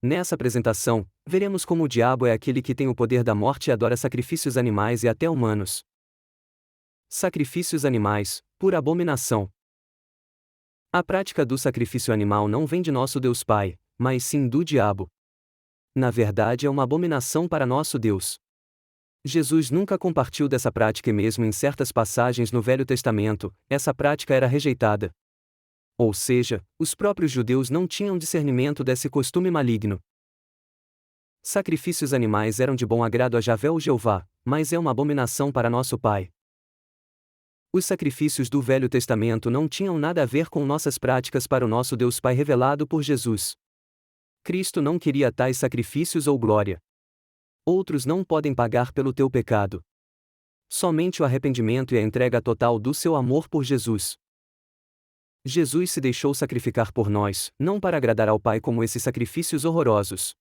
Nessa apresentação, veremos como o diabo é aquele que tem o poder da morte e adora sacrifícios animais e até humanos. Sacrifícios animais, pura abominação. A prática do sacrifício animal não vem de nosso Deus Pai, mas sim do diabo. Na verdade é uma abominação para nosso Deus. Jesus nunca compartilhou dessa prática e mesmo em certas passagens no Velho Testamento, essa prática era rejeitada. Ou seja, os próprios judeus não tinham discernimento desse costume maligno. Sacrifícios animais eram de bom agrado a Javé ou Jeová, mas é uma abominação para nosso Pai. Os sacrifícios do Velho Testamento não tinham nada a ver com nossas práticas para o nosso Deus Pai revelado por Jesus. Cristo não queria tais sacrifícios ou glória. Outros não podem pagar pelo teu pecado. Somente o arrependimento e a entrega total do seu amor por Jesus. Jesus se deixou sacrificar por nós, não para agradar ao Pai como esses sacrifícios horrorosos.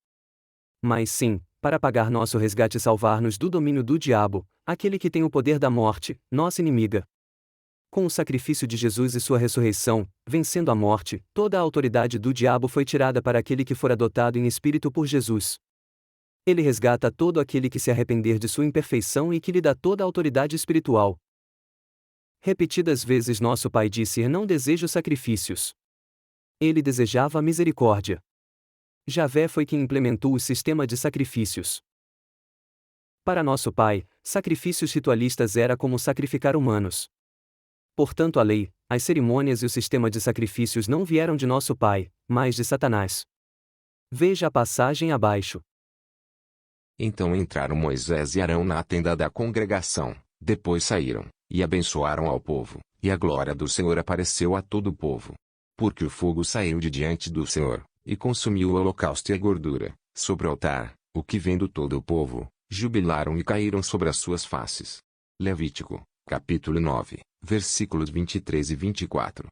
Mas sim, para pagar nosso resgate e salvar-nos do domínio do diabo, aquele que tem o poder da morte, nossa inimiga. Com o sacrifício de Jesus e sua ressurreição, vencendo a morte, toda a autoridade do diabo foi tirada para aquele que for adotado em espírito por Jesus. Ele resgata todo aquele que se arrepender de sua imperfeição e que lhe dá toda a autoridade espiritual. Repetidas vezes nosso Pai disse: não desejo sacrifícios. Ele desejava a misericórdia. Javé foi quem implementou o sistema de sacrifícios. Para nosso Pai, sacrifícios ritualistas era como sacrificar humanos. Portanto, a lei, as cerimônias e o sistema de sacrifícios não vieram de nosso Pai, mas de Satanás. Veja a passagem abaixo. Então entraram Moisés e Arão na tenda da congregação, depois saíram, e abençoaram ao povo, e a glória do Senhor apareceu a todo o povo. Porque o fogo saiu de diante do Senhor, e consumiu o holocausto e a gordura, sobre o altar, o que vendo todo o povo, jubilaram e caíram sobre as suas faces. Levítico, capítulo 9, versículos 23 e 24.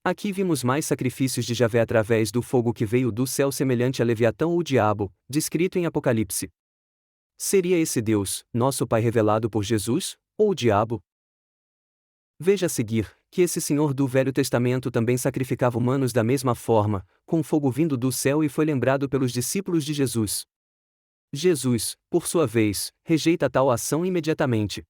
Aqui vimos mais sacrifícios de Javé através do fogo que veio do céu semelhante a Leviatão ou diabo, descrito em Apocalipse. Seria esse Deus, nosso Pai revelado por Jesus, ou o diabo? Veja a seguir, que esse Senhor do Velho Testamento também sacrificava humanos da mesma forma, com fogo vindo do céu e foi lembrado pelos discípulos de Jesus. Jesus, por sua vez, rejeita tal ação imediatamente.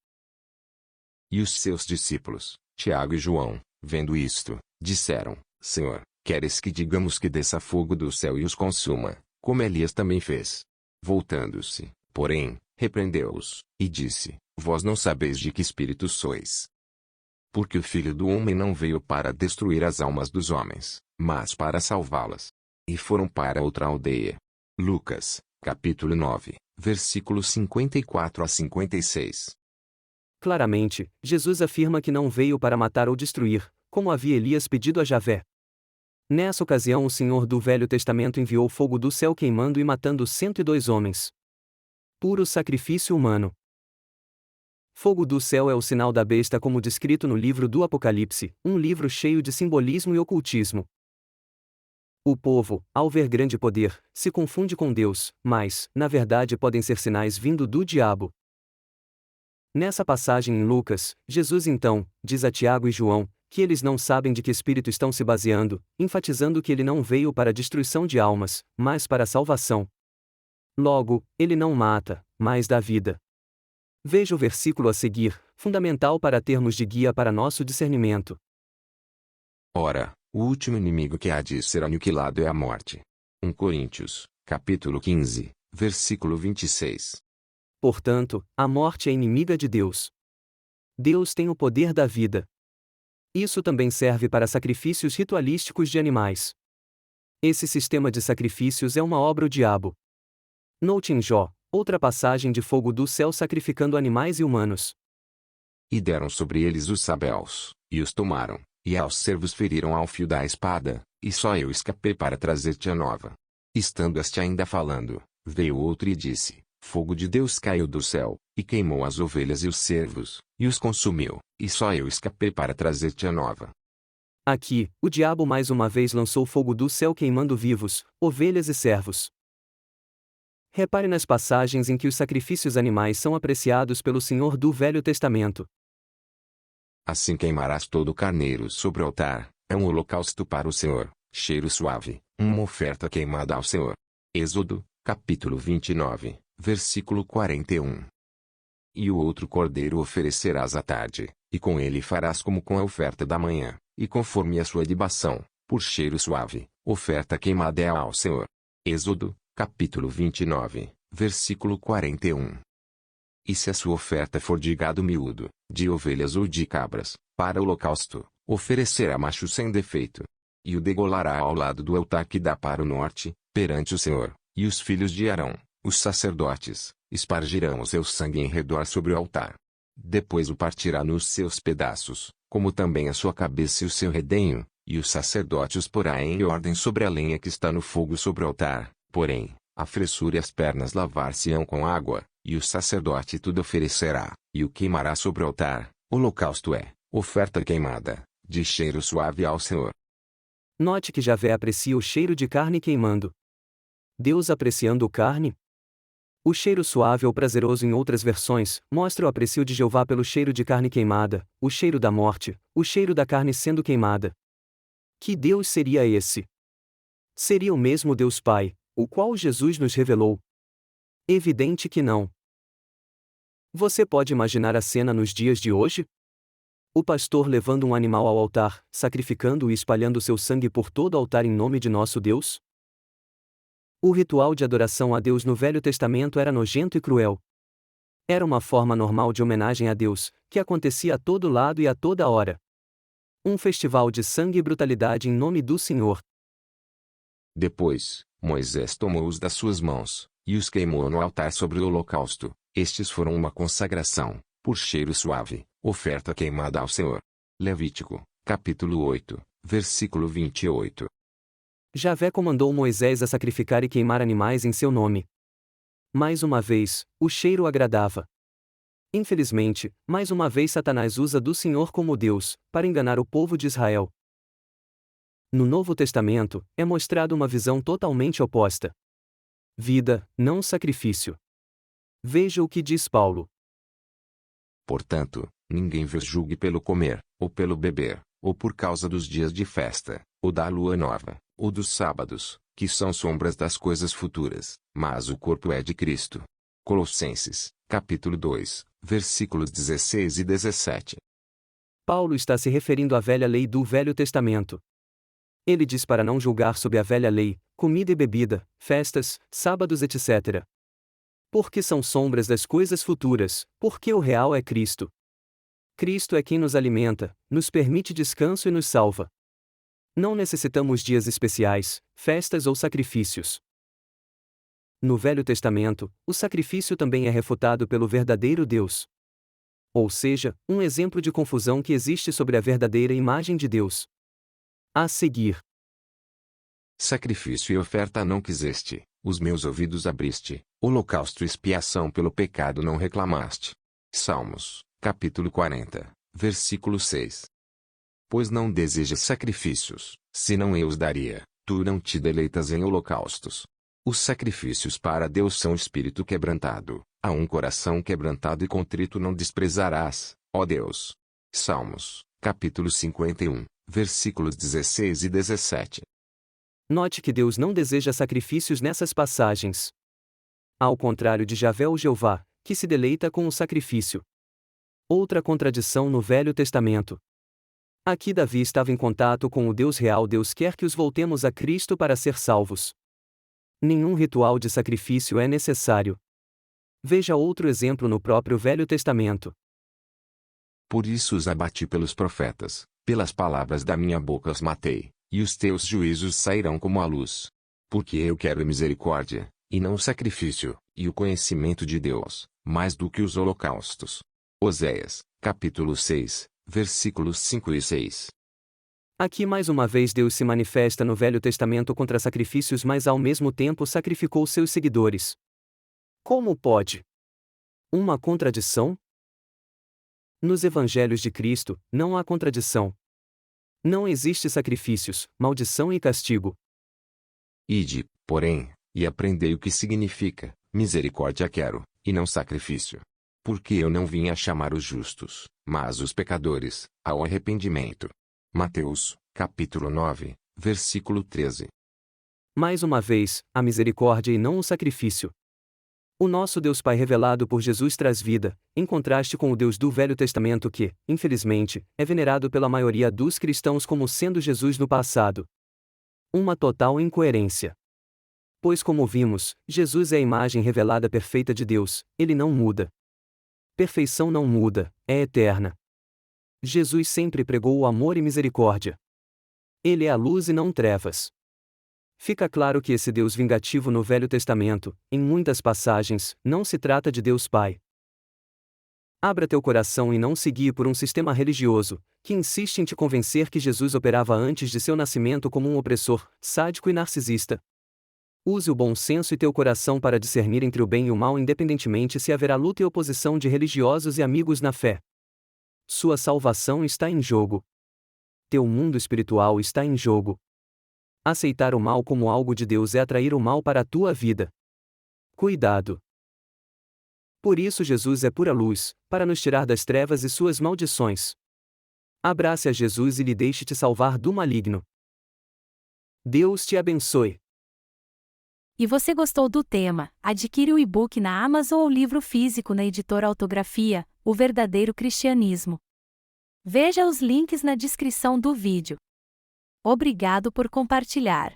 E os seus discípulos, Tiago e João, vendo isto, disseram: Senhor, queres que digamos que desça fogo do céu e os consuma, como Elias também fez? Voltando-se, porém, repreendeu-os, e disse: Vós não sabeis de que espírito sois. Porque o Filho do Homem não veio para destruir as almas dos homens, mas para salvá-las. E foram para outra aldeia. Lucas, capítulo 9, versículos 54 a 56. Claramente, Jesus afirma que não veio para matar ou destruir, como havia Elias pedido a Javé. Nessa ocasião o Senhor do Velho Testamento enviou fogo do céu queimando e matando 102 homens. Puro sacrifício humano. Fogo do céu é o sinal da besta como descrito no livro do Apocalipse, um livro cheio de simbolismo e ocultismo. O povo, ao ver grande poder, se confunde com Deus, mas, na verdade podem ser sinais vindo do diabo. Nessa passagem em Lucas, Jesus então, diz a Tiago e João, que eles não sabem de que espírito estão se baseando, enfatizando que ele não veio para a destruição de almas, mas para a salvação. Logo, ele não mata, mas dá vida. Veja o versículo a seguir, fundamental para termos de guia para nosso discernimento. Ora, o último inimigo que há de ser aniquilado é a morte. 1 Coríntios, capítulo 15, versículo 26. Portanto, a morte é inimiga de Deus. Deus tem o poder da vida. Isso também serve para sacrifícios ritualísticos de animais. Esse sistema de sacrifícios é uma obra do diabo. Note em Jó, outra passagem de fogo do céu sacrificando animais e humanos. E deram sobre eles os sabéus, e os tomaram, e aos servos feriram ao fio da espada, e só eu escapei para trazer-te a nova. Estando este ainda falando, veio outro e disse: Fogo de Deus caiu do céu, e queimou as ovelhas e os servos, e os consumiu, e só eu escapei para trazer-te a nova. Aqui, o diabo mais uma vez lançou fogo do céu queimando vivos, ovelhas e servos. Repare nas passagens em que os sacrifícios animais são apreciados pelo Senhor do Velho Testamento. Assim queimarás todo o carneiro sobre o altar, é um holocausto para o Senhor, cheiro suave, uma oferta queimada ao Senhor. Êxodo, capítulo 29, versículo 41. E o outro cordeiro oferecerás à tarde, e com ele farás como com a oferta da manhã, e conforme a sua libação, por cheiro suave, oferta queimada é ao Senhor. Êxodo, capítulo 29, versículo 41. E se a sua oferta for de gado miúdo, de ovelhas ou de cabras, para holocausto, oferecerá macho sem defeito. E o degolará ao lado do altar que dá para o norte, perante o Senhor, e os filhos de Arão, os sacerdotes, espargirão o seu sangue em redor sobre o altar. Depois o partirá nos seus pedaços, como também a sua cabeça e o seu redenho, e o sacerdote os porá em ordem sobre a lenha que está no fogo sobre o altar, porém, a fressura e as pernas lavar-se-ão com água, e o sacerdote tudo oferecerá, e o queimará sobre o altar. Holocausto é, oferta queimada, de cheiro suave ao Senhor. Note que Javé aprecia o cheiro de carne queimando. Deus apreciando carne? O cheiro suave ou prazeroso em outras versões, mostra o aprecio de Jeová pelo cheiro de carne queimada, o cheiro da morte, o cheiro da carne sendo queimada. Que Deus seria esse? Seria o mesmo Deus Pai, o qual Jesus nos revelou? Evidente que não. Você pode imaginar a cena nos dias de hoje? O pastor levando um animal ao altar, sacrificando-o e espalhando seu sangue por todo o altar em nome de nosso Deus? O ritual de adoração a Deus no Velho Testamento era nojento e cruel. Era uma forma normal de homenagem a Deus, que acontecia a todo lado e a toda hora. Um festival de sangue e brutalidade em nome do Senhor. Depois, Moisés tomou-os das suas mãos, e os queimou no altar sobre o holocausto. Estes foram uma consagração, por cheiro suave, oferta queimada ao Senhor. Levítico, capítulo 8, versículo 28. Javé comandou Moisés a sacrificar e queimar animais em seu nome. Mais uma vez, o cheiro agradava. Infelizmente, mais uma vez Satanás usa do Senhor como Deus, para enganar o povo de Israel. No Novo Testamento, é mostrada uma visão totalmente oposta. Vida, não sacrifício. Veja o que diz Paulo. Portanto, ninguém vos julgue pelo comer, ou pelo beber, ou por causa dos dias de festa, ou da lua nova, ou dos sábados, que são sombras das coisas futuras, mas o corpo é de Cristo. Colossenses, capítulo 2, versículos 16 e 17. Paulo está se referindo à velha lei do Velho Testamento. Ele diz para não julgar sob a velha lei, comida e bebida, festas, sábados etc. Porque são sombras das coisas futuras, porque o real é Cristo. Cristo é quem nos alimenta, nos permite descanso e nos salva. Não necessitamos dias especiais, festas ou sacrifícios. No Velho Testamento, o sacrifício também é refutado pelo verdadeiro Deus. Ou seja, um exemplo de confusão que existe sobre a verdadeira imagem de Deus. A seguir. Sacrifício e oferta não quiseste, os meus ouvidos abriste, holocausto e expiação pelo pecado não reclamaste. Salmos, capítulo 40, versículo 6. Pois não desejas sacrifícios, senão eu os daria, tu não te deleitas em holocaustos. Os sacrifícios para Deus são espírito quebrantado, a um coração quebrantado e contrito não desprezarás, ó Deus. Salmos, capítulo 51, versículos 16 e 17. Note que Deus não deseja sacrifícios nessas passagens. Ao contrário de Javé ou Jeová, que se deleita com o sacrifício. Outra contradição no Velho Testamento. Aqui Davi estava em contato com o Deus real. Deus quer que os voltemos a Cristo para ser salvos. Nenhum ritual de sacrifício é necessário. Veja outro exemplo no próprio Velho Testamento. Por isso os abati pelos profetas, pelas palavras da minha boca os matei, e os teus juízos sairão como a luz. Porque eu quero misericórdia, e não sacrifício, e o conhecimento de Deus, mais do que os holocaustos. Oséias, capítulo 6, versículos 5 e 6. Aqui mais uma vez Deus se manifesta no Velho Testamento contra sacrifícios, mas ao mesmo tempo sacrificou seus seguidores. Como pode? Uma contradição? Nos Evangelhos de Cristo, não há contradição. Não existe sacrifícios, maldição e castigo. Ide, porém, e aprendei o que significa, misericórdia quero, e não sacrifício. Porque eu não vim a chamar os justos, mas os pecadores, ao arrependimento. Mateus, capítulo 9, versículo 13. Mais uma vez, a misericórdia e não o sacrifício. O nosso Deus Pai revelado por Jesus traz vida, em contraste com o Deus do Velho Testamento que, infelizmente, é venerado pela maioria dos cristãos como sendo Jesus no passado. Uma total incoerência. Pois como vimos, Jesus é a imagem revelada perfeita de Deus, ele não muda. Perfeição não muda, é eterna. Jesus sempre pregou o amor e misericórdia. Ele é a luz e não trevas. Fica claro que esse Deus vingativo no Velho Testamento, em muitas passagens, não se trata de Deus Pai. Abra teu coração e não se guie por um sistema religioso, que insiste em te convencer que Jesus operava antes de seu nascimento como um opressor, sádico e narcisista. Use o bom senso e teu coração para discernir entre o bem e o mal independentemente se haverá luta e oposição de religiosos e amigos na fé. Sua salvação está em jogo. Teu mundo espiritual está em jogo. Aceitar o mal como algo de Deus é atrair o mal para a tua vida. Cuidado! Por isso Jesus é pura luz, para nos tirar das trevas e suas maldições. Abrace a Jesus e lhe deixe te salvar do maligno. Deus te abençoe. E você gostou do tema? Adquire o e-book na Amazon ou livro físico na editora Autografia, O Verdadeiro Cristianismo. Veja os links na descrição do vídeo. Obrigado por compartilhar.